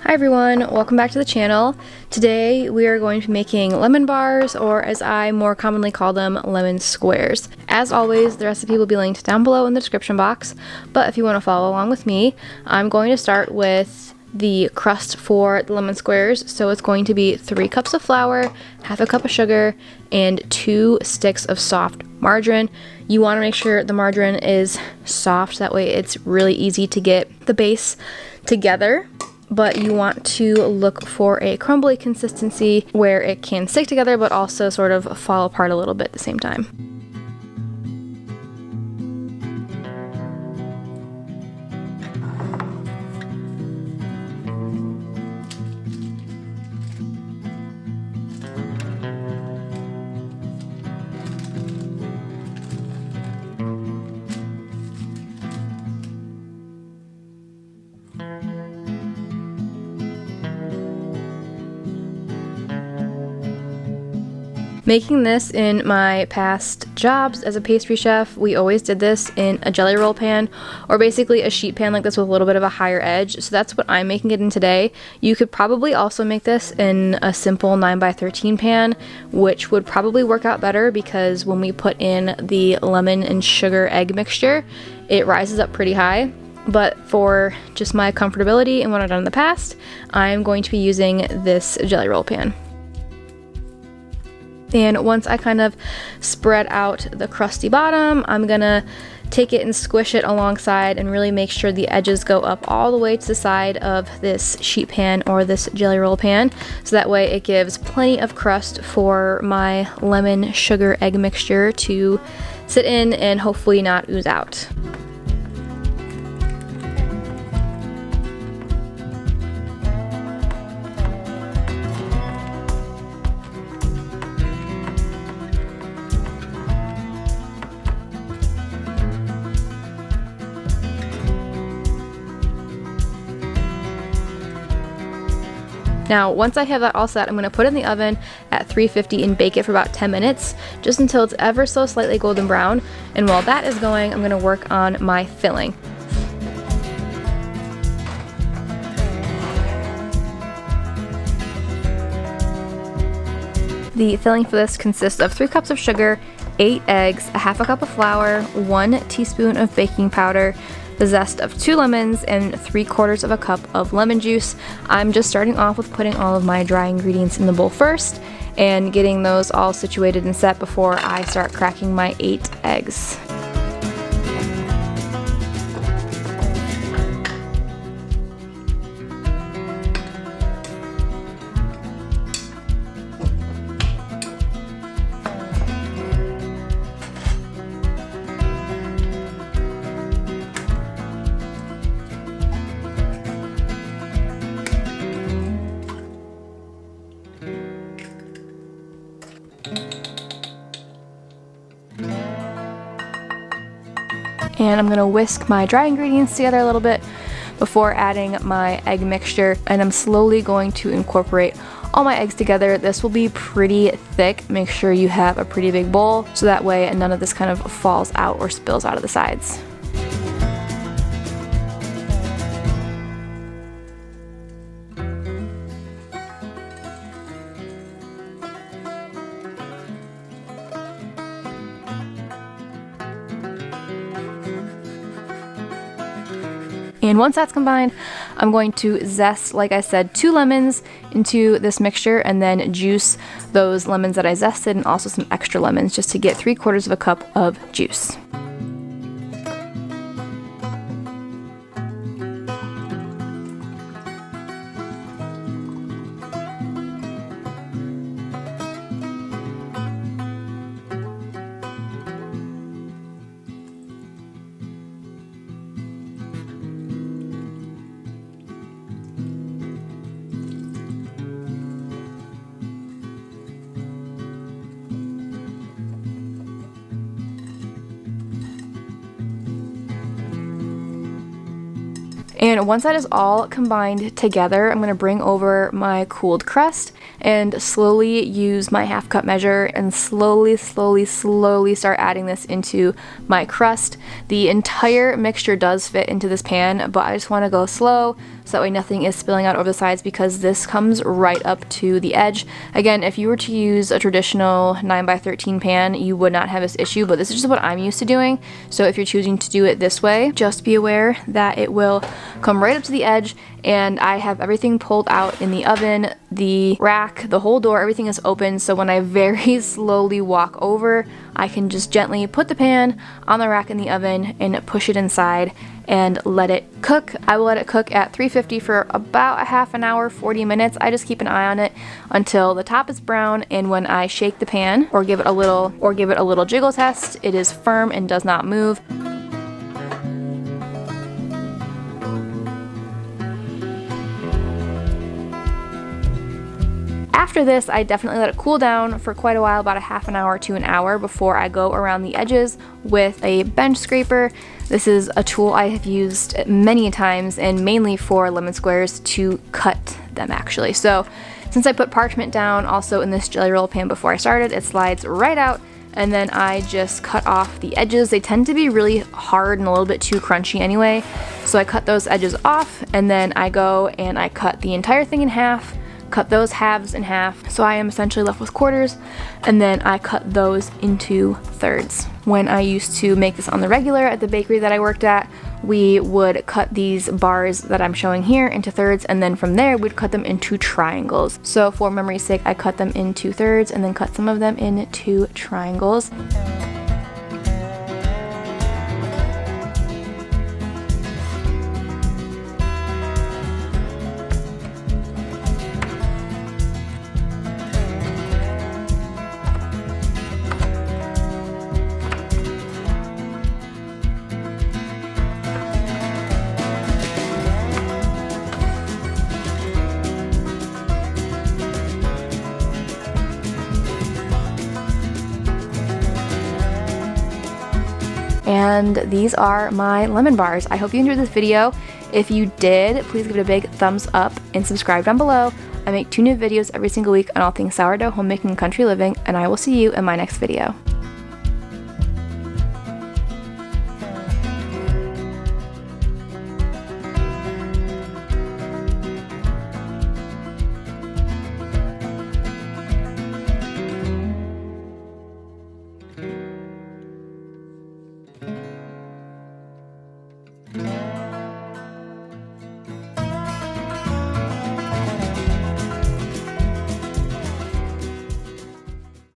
Hi everyone, welcome back to the channel. Today we are going to be making lemon bars, or as I more commonly call them, lemon squares. As always, the recipe will be linked down below in the description box, but if you want to follow along with me, I'm going to start with the crust for the lemon squares. So it's going to be 3 cups of flour, half a cup of sugar, and 2 sticks of soft margarine. You want to make sure the margarine is soft, that way it's really easy to get the base together. But you want to look for a crumbly consistency where it can stick together but also sort of fall apart a little bit at the same time. Making this in my past jobs as a pastry chef, we always did this in a jelly roll pan, or basically a sheet pan like this with a little bit of a higher edge. So that's what I'm making it in today. You could probably also make this in a simple 9x13 pan, which would probably work out better because when we put in the lemon and sugar egg mixture, it rises up pretty high. But for just my comfortability and what I've done in the past, I'm going to be using this jelly roll pan. And once I kind of spread out the crusty bottom, I'm gonna take it and squish it alongside and really make sure the edges go up all the way to the side of this sheet pan or this jelly roll pan, so that way it gives plenty of crust for my lemon sugar egg mixture to sit in and hopefully not ooze out. Now, once I have that all set, I'm going to put it in the oven at 350 and bake it for about 10 minutes, just until it's ever so slightly golden brown. And while that is going, I'm going to work on my filling. The filling for this consists of 3 cups of sugar, 8 eggs, a half a cup of flour, 1 teaspoon of baking powder, the zest of 2 lemons, and 3/4 of a cup of lemon juice. I'm just starting off with putting all of my dry ingredients in the bowl first and getting those all situated and set before I start cracking my 8 eggs. And I'm gonna whisk my dry ingredients together a little bit before adding my egg mixture, and I'm slowly going to incorporate all my eggs together. This will be pretty thick. Make sure you have a pretty big bowl so that way none of this kind of falls out or spills out of the sides. And once that's combined, I'm going to zest, like I said, 2 lemons into this mixture and then juice those lemons that I zested and also some extra lemons just to get 3/4 of a cup of juice. And once that is all combined together, I'm going to bring over my cooled crust and slowly use my half cup measure and slowly start adding this into my crust. The entire mixture does fit into this pan, but I just want to go slow so that way nothing is spilling out over the sides, because this comes right up to the edge. Again, if you were to use a traditional 9x13 pan, you would not have this issue, but this is just what I'm used to doing. So if you're choosing to do it this way, just be aware that it will come right up to the edge. And I have everything pulled out in the oven, the rack, the whole door, everything is open, so when I very slowly walk over, I can just gently put the pan on the rack in the oven and push it inside and let it cook. I will let it cook at 350 for about a half an hour, 40 minutes. I just keep an eye on it until the top is brown, and when I shake the pan or give it a little jiggle test, it is firm and does not move. After this, I definitely let it cool down for quite a while, about a half an hour to an hour, before I go around the edges with a bench scraper. This is a tool I have used many times, and mainly for lemon squares, to cut them actually. So since I put parchment down also in this jelly roll pan before I started, it slides right out, and then I just cut off the edges. They tend to be really hard and a little bit too crunchy anyway, so I cut those edges off, and then I go and I cut the entire thing in half, cut those halves in half, so I am essentially left with quarters, and then I cut those into thirds. When I used to make this on the regular at the bakery that I worked at, we would cut these bars that I'm showing here into thirds, and then from there we'd cut them into triangles. So for memory's sake, I cut them into thirds and then cut some of them into triangles. And these are my lemon bars. I hope you enjoyed this video. If you did, please give it a big thumbs up and subscribe down below. I make 2 new videos every single week on all things sourdough, homemaking, and country living, and I will see you in my next video.